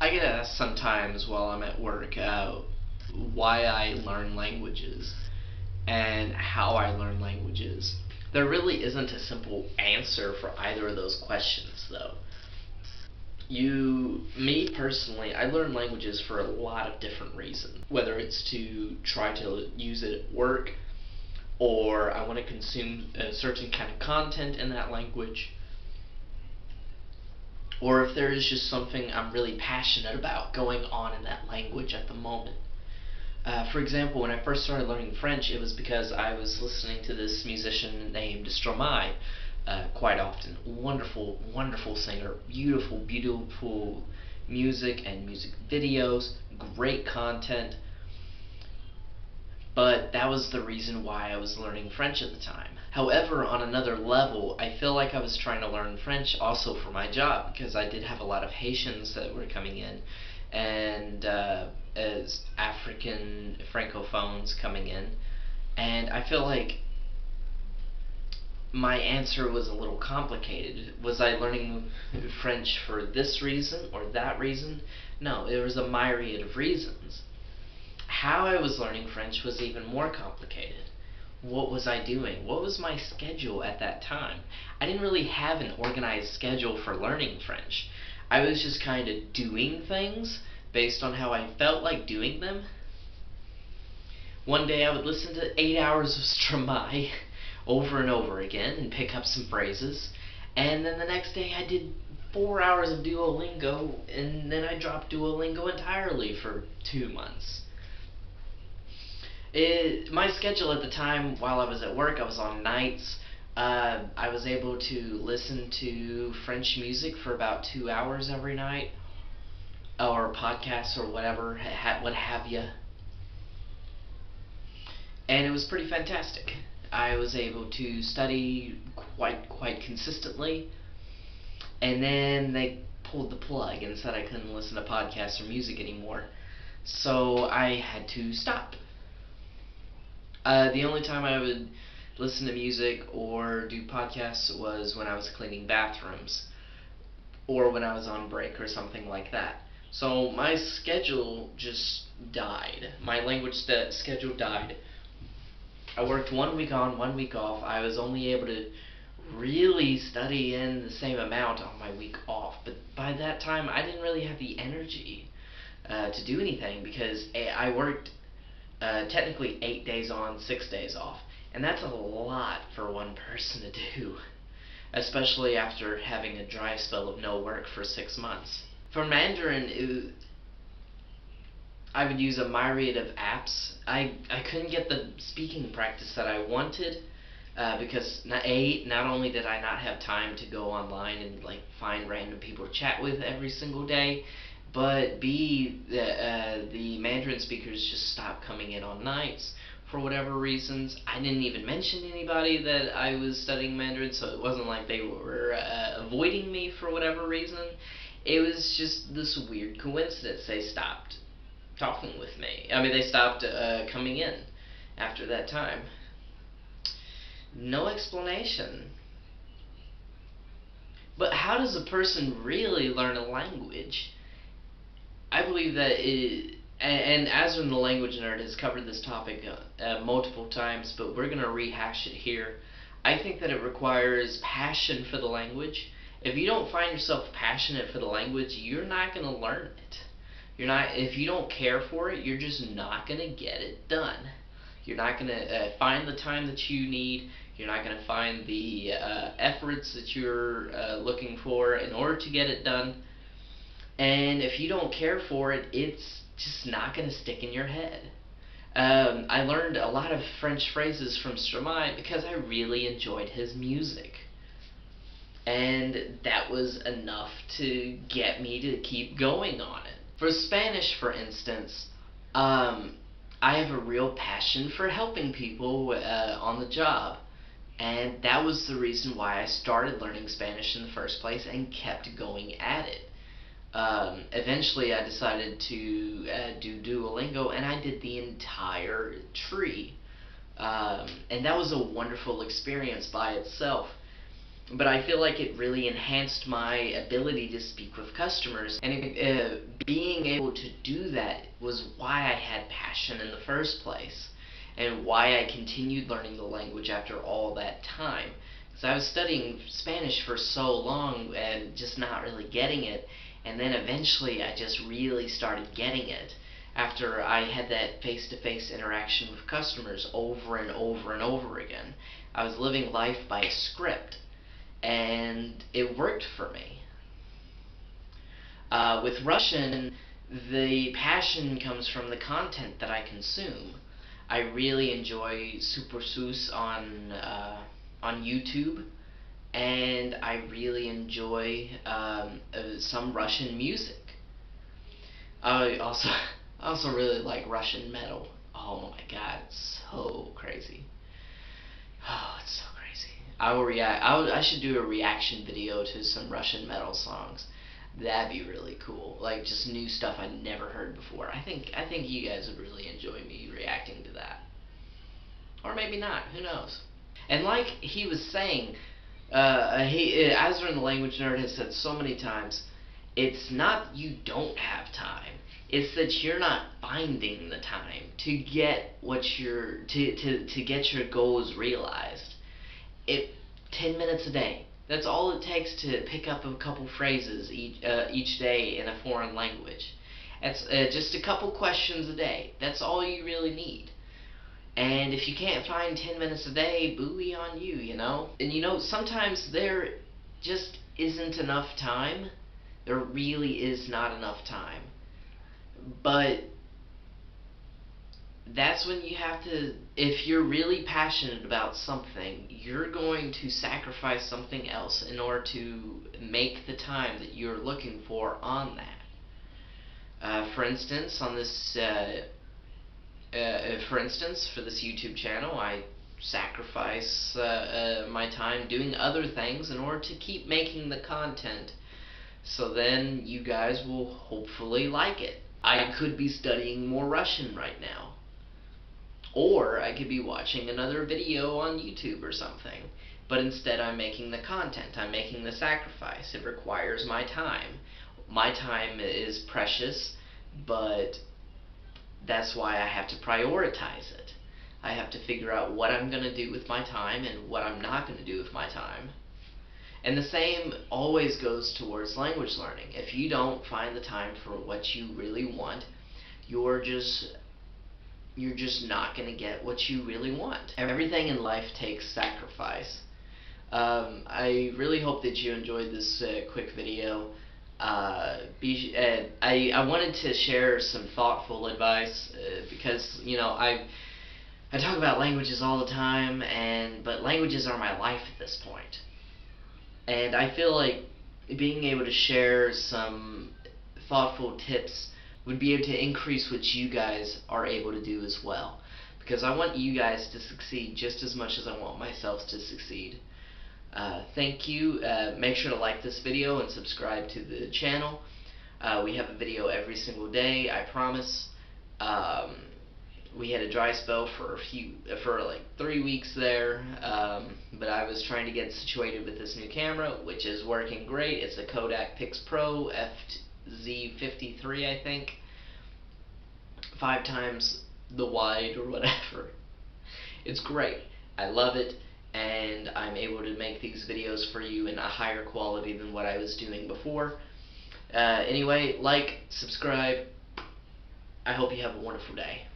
I get asked sometimes while I'm at work why I learn languages and how I learn languages. There really isn't a simple answer for either of those questions, though. Me personally, I learn languages for a lot of different reasons. Whether it's to try to use it at work, or I want to consume a certain kind of content in that language, or if there is just something I'm really passionate about going on in that language at the moment. For example, when I first started learning French, it was because I was listening to this musician named Stromae quite often. Wonderful, wonderful singer, beautiful, beautiful music and music videos, great content. But that was the reason why I was learning French at the time. However, on another level, I feel like I was trying to learn French also for my job, because I did have a lot of Haitians that were coming in, and as African francophones coming in, and I feel like my answer was a little complicated. Was I learning French for this reason or that reason? No, there was a myriad of reasons. How I was learning French was even more complicated. What was I doing? What was my schedule at that time? I didn't really have an organized schedule for learning French. I was just kind of doing things based on how I felt like doing them. One day I would listen to 8 hours of Stromae over and over again and pick up some phrases. And then the next day I did 4 hours of Duolingo, and then I dropped Duolingo entirely for 2 months. My schedule at the time, while I was at work, I was on nights. I was able to listen to French music for about 2 hours every night, or podcasts or whatever, what have you. And it was pretty fantastic. I was able to study quite consistently, and then they pulled the plug and said I couldn't listen to podcasts or music anymore, so I had to stop. The only time I would listen to music or do podcasts was when I was cleaning bathrooms, or when I was on break or something like that. So my schedule just died. My language schedule died. I worked 1 week on, 1 week off. I was only able to really study in the same amount on my week off. But by that time, I didn't really have the energy to do anything, because I worked technically 8 days on, 6 days off. And that's a lot for one person to do, especially after having a dry spell of no work for 6 months. For Mandarin, I would use a myriad of apps. I couldn't get the speaking practice that I wanted, because not only did I not have time to go online and find random people to chat with every single day, but B, the Mandarin speakers just stopped coming in on nights for whatever reasons. I didn't even mention anybody that I was studying Mandarin, so it wasn't like they were avoiding me for whatever reason. It was just this weird coincidence. They stopped talking with me. I mean, they stopped coming in after that time. No explanation. But how does a person really learn a language? I believe that and Azrin the Language Nerd has covered this topic multiple times, but we're going to rehash it here. I think that it requires passion for the language. If you don't find yourself passionate for the language, you're not going to learn it. If you don't care for it, you're just not going to get it done. You're not going to find the time that you need. You're not going to find the efforts that you're looking for in order to get it done. And if you don't care for it, it's just not going to stick in your head. I learned a lot of French phrases from Stromae because I really enjoyed his music. And that was enough to get me to keep going on it. For Spanish, for instance, I have a real passion for helping people on the job. And that was the reason why I started learning Spanish in the first place and kept going at it. Eventually I decided to do Duolingo, and I did the entire tree. And that was a wonderful experience by itself. but I feel like it really enhanced my ability to speak with customers, and being able to do that was why I had passion in the first place, and why I continued learning the language after all that time. Because I was studying Spanish for so long and just not really getting it, and then eventually I just really started getting it after I had that face-to-face interaction with customers over and over and over again. I was living life by a script, and it worked for me. With Russian, the passion comes from the content that I consume. I really enjoy Super Sus on YouTube, and I really enjoy some Russian music. I also I also really like Russian metal. Oh my god, it's so crazy. Oh, it's so crazy. I should do a reaction video to some Russian metal songs. That'd be really cool. Like just new stuff I never heard before. I think you guys would really enjoy me reacting to that. Or maybe not. Who knows? And like he was saying, Azra the Language Nerd has said so many times, it's not you don't have time. It's that you're not finding the time to get to get your goals realized. 10 minutes a day. That's all it takes to pick up a couple phrases each day in a foreign language. It's just a couple questions a day. That's all you really need. And if you can't find 10 minutes a day, booey on you, you know? And you know, sometimes there just isn't enough time. There really is not enough time. But that's when you have to, if you're really passionate about something, you're going to sacrifice something else in order to make the time that you're looking for on that. For instance, for this YouTube channel, I sacrifice my time doing other things in order to keep making the content. So then you guys will hopefully like it. I could be studying more Russian right now. Or I could be watching another video on YouTube or something. But instead I'm making the content. I'm making the sacrifice. It requires my time. My time is precious, but that's why I have to prioritize it. I have to figure out what I'm going to do with my time and what I'm not going to do with my time. And the same always goes towards language learning. If you don't find the time for what you really want, you're just not going to get what you really want. Everything in life takes sacrifice. I really hope that you enjoyed this quick video. I wanted to share some thoughtful advice because, you know, I talk about languages all the time, but languages are my life at this point. And I feel like being able to share some thoughtful tips would be able to increase what you guys are able to do as well. Because I want you guys to succeed just as much as I want myself to succeed. Thank you. Make sure to like this video and subscribe to the channel. We have a video every single day, I promise. We had a dry spell for like 3 weeks there, but I was trying to get situated with this new camera, which is working great. It's a Kodak Pix Pro FZ53, I think, 5 times the wide or whatever. It's great. I love it, and I'm able to make these videos for you in a higher quality than what I was doing before. Anyway, like, subscribe. I hope you have a wonderful day.